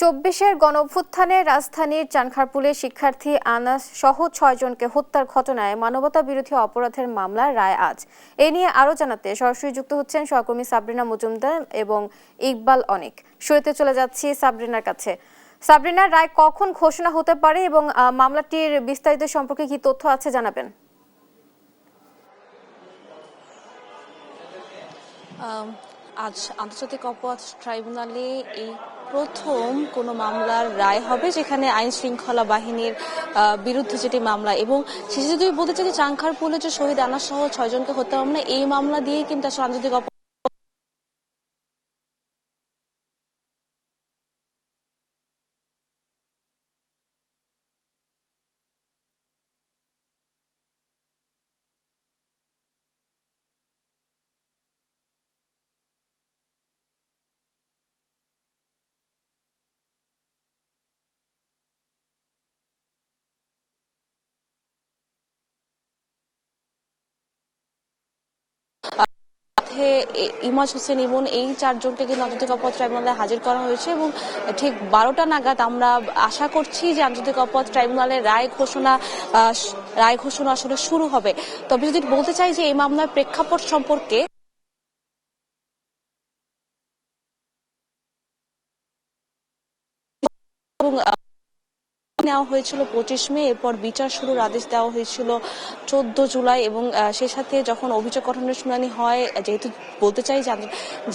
চব্বিশের গণঅভ্যুত্থানে রাজধানীর চানখারপুলে শিক্ষার্থী আনাস সহ ৬ জনকে হত্যার ঘটনায় মানবতা বিরোধী অপরাধের মামলার রায় আজ। এ নিয়ে আরও জানাতে সরাসরি যুক্ত হচ্ছেন সহকর্মী সাবরিনা মজুমদার এবং ইকবাল অনিক। শুরুতে চলে যাচ্ছি সাবরিনার কাছে। সাবরিনার রায় কখন ঘোষণা হতে পারে এবং মামলাটির বিস্তারিত সম্পর্কে কি তথ্য আছে জানাবেন? আজ আন্তর্জাতিক অপরাধ ট্রাইব্যুনালে এই প্রথম কোনো মামলার রায় হবে, যেখানে আইন শৃঙ্খলা বাহিনীর বিরুদ্ধে যেটি মামলা, এবং শেষে যদি বলতে চাই যে চানখারপুলে যে শহীদ আনাস সহ ৬ জনকে হত্যা মামলা, এই মামলা দিয়েই কিন্তু আসলে আন্তর্জাতিক ইমাজ হোসেন ইমন, এই ৪ জনকে কিন্তু আন্তর্জাতিক অপরাধ ট্রাইব্যুনালে হাজির করা হয়েছে এবং ঠিক ১২টা নাগাদ আমরা আশা করছি যে আন্তর্জাতিক অপরাধ ট্রাইব্যুনালের রায় ঘোষণা আসলে শুরু হবে। তবে যদি বলতে চাই যে এই মামলার প্রেক্ষাপট সম্পর্কে, নেওয়া হয়েছিল ২৫ মে, এরপর বিচার শুরুর আদেশ দেওয়া হয়েছিল ১৪ জুলাই, এবং সেই সাথে যখন অভিযোগ গঠনের শুনানি হয়, যেহেতু বলতে চাই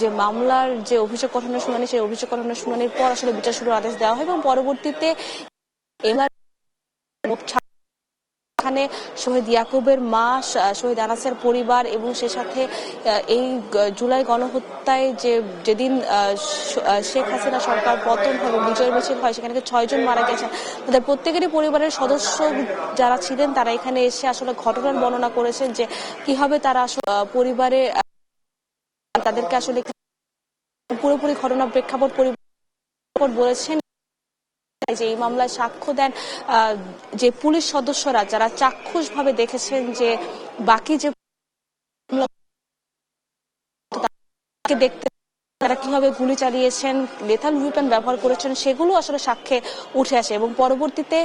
যে মামলার যে অভিযোগ গঠনের শুনানি, সেই অভিযোগ গঠনের শুনানির পর আসলে বিচার শুরুর আদেশ দেওয়া হয় এবং পরবর্তীতে এখানে শহীদ ইয়াকুবের মা, শহীদ আনাসের পরিবার এবং সে সাথে এই জুলাই গণহত্যায় যেদিন শেখ হাসিনা সরকার পতন হয় এবং বিজয় মিছিল হয়, সেখানে ৬ জন মারা গেছেন, তাদের প্রত্যেকেরই পরিবারের সদস্য যারা ছিলেন তারা এখানে এসে আসলে ঘটনার বর্ণনা করেছেন যে কিভাবে তারা পরিবারে তাদেরকে আসলে পুরোপুরি ঘটনা প্রেক্ষাপট বলেছেন যে এই মামলায় সাক্ষ্য দেন যে পুলিশ সদস্যরা, যারা চাক্ষুষভাবে দেখেছেন যে বাকি যে দেখতে তারা কিভাবে গুলি চালিয়েছেন, লেথাল ওয়েপন ব্যবহার করেছেন, সেগুলো আসলে সাক্ষ্যে উঠে আসে এবং পরবর্তীতে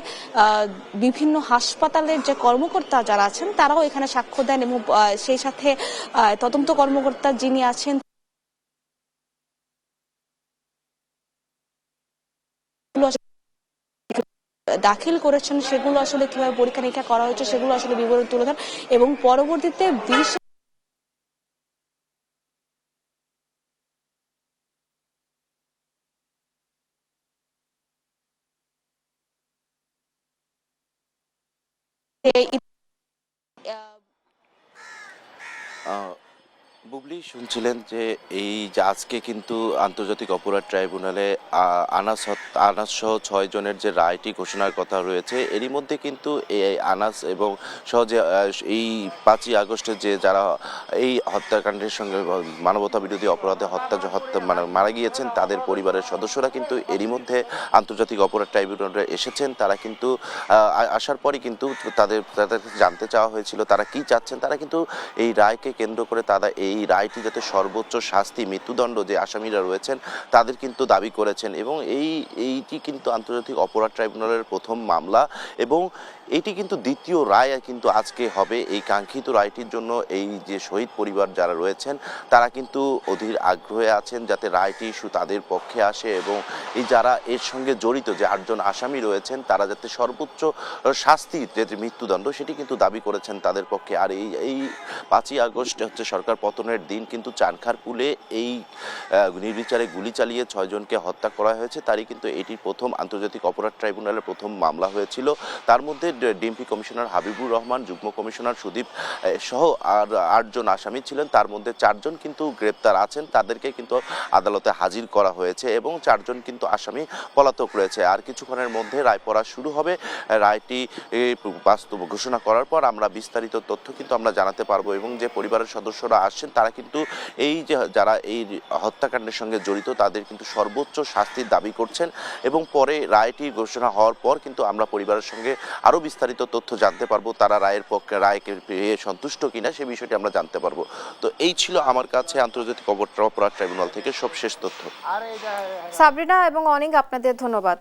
বিভিন্ন হাসপাতালের যে কর্মকর্তা যারা আছেন তারাও এখানে সাক্ষ্য দেন এবং সেই সাথে তদন্ত কর্মকর্তা যিনি আছেন দাখিল করেছেন, সেগুলো আসলে কিভাবে পরীক্ষা নিরীক্ষা করা হয়েছে সেগুলো আসলে বিবরণ তুলে ধরেন এবং পরবর্তীতে বুবলি শুনছিলেন যে এই যে আজকে কিন্তু আন্তর্জাতিক অপরাধ ট্রাইব্যুনালে আনাস সহ ৬ জনের যে রায়টি ঘোষণার কথা রয়েছে, এরই মধ্যে কিন্তু এই আনাস এবং সহ যে এই ৫ই আগস্টে যে যারা এই হত্যাকাণ্ডের সঙ্গে মানবতা বিরোধী অপরাধে মানে মারা গিয়েছেন, তাদের পরিবারের সদস্যরা কিন্তু এরই মধ্যে আন্তর্জাতিক অপরাধ ট্রাইব্যুনালে এসেছেন। তারা কিন্তু আসার পরই কিন্তু তাদের জানতে চাওয়া হয়েছিল তারা কি চাচ্ছেন। তারা কিন্তু এই রায়কে কেন্দ্র করে তারা এই রায়টি যাতে সর্বোচ্চ শাস্তি, মৃত্যুদণ্ড যে আসামিরা রয়েছেন তাদের কিন্তু দাবি করেছেন এবং এইটি কিন্তু আন্তর্জাতিক অপরাধ ট্রাইব্যুনালের প্রথম মামলা এবং এটি কিন্তু দ্বিতীয় রায় কিন্তু আজকে হবে। এই কাঙ্ক্ষিত রায়টির জন্য এই যে শহীদ পরিবার যারা রয়েছেন তারা কিন্তু অধীর আগ্রহে আছেন যাতে রায়টি তাদের পক্ষে আসে এবং এই যারা এর সঙ্গে জড়িত যে ৮ জন আসামি রয়েছেন তারা যাতে সর্বোচ্চ শাস্তি, যে মৃত্যুদণ্ড, সেটি কিন্তু দাবি করেছেন তাদের পক্ষে। আর এই ৫ই আগস্ট হচ্ছে সরকার পতনের দিন, কিন্তু চানখারপুলে এই নির্বিচারে গুলি চালিয়ে ৬ জনকে হত্যা করা হয়েছে। তারই কিন্তু এটি প্রথম আন্তর্জাতিক অপরাধ ট্রাইব্যুনালের প্রথম মামলা হয়েছিল। তার মধ্যে ডিএমপি কমিশনার হাবিবুর রহমান, যুগ্ম কমিশনার সুদীপ সহ আর ৮ জন আসামি ছিলেন। তার মধ্যে ৪ জন কিন্তু গ্রেপ্তার আছেন, তাদেরকে কিন্তু আদালতে হাজির করা হয়েছে এবং ৪ জন কিন্তু আসামি পলাতক রয়েছে। আর কিছুক্ষণের মধ্যে রায় পড়া শুরু হবে। রায়টি বাস্তব ঘোষণা করার পর আমরা বিস্তারিত তথ্য কিন্তু আমরা জানাতে পারবো এবং যে পরিবারের সদস্যরা আসছেন তারা কিন্তু এই যে যারা এই হত্যাকাণ্ডের সঙ্গে জড়িত তাদের কিন্তু সর্বোচ্চ শাস্তির দাবি করছেন এবং পরে রায়টি ঘোষণা হওয়ার পর কিন্তু আমরা পরিবারের সঙ্গে আরও বিস্তারিত তথ্য জানতে পারবো, তারা রায়ের পক্ষে রায়কে পেয়ে সন্তুষ্ট কিনা সে বিষয়টি আমরা জানতে পারবো। তো এই ছিল আমার কাছে আন্তর্জাতিক অপরাধ ট্রাইব্যুনাল থেকে সবশেষ তথ্য। সাবরিনা এবং অনিক, আপনাদের ধন্যবাদ।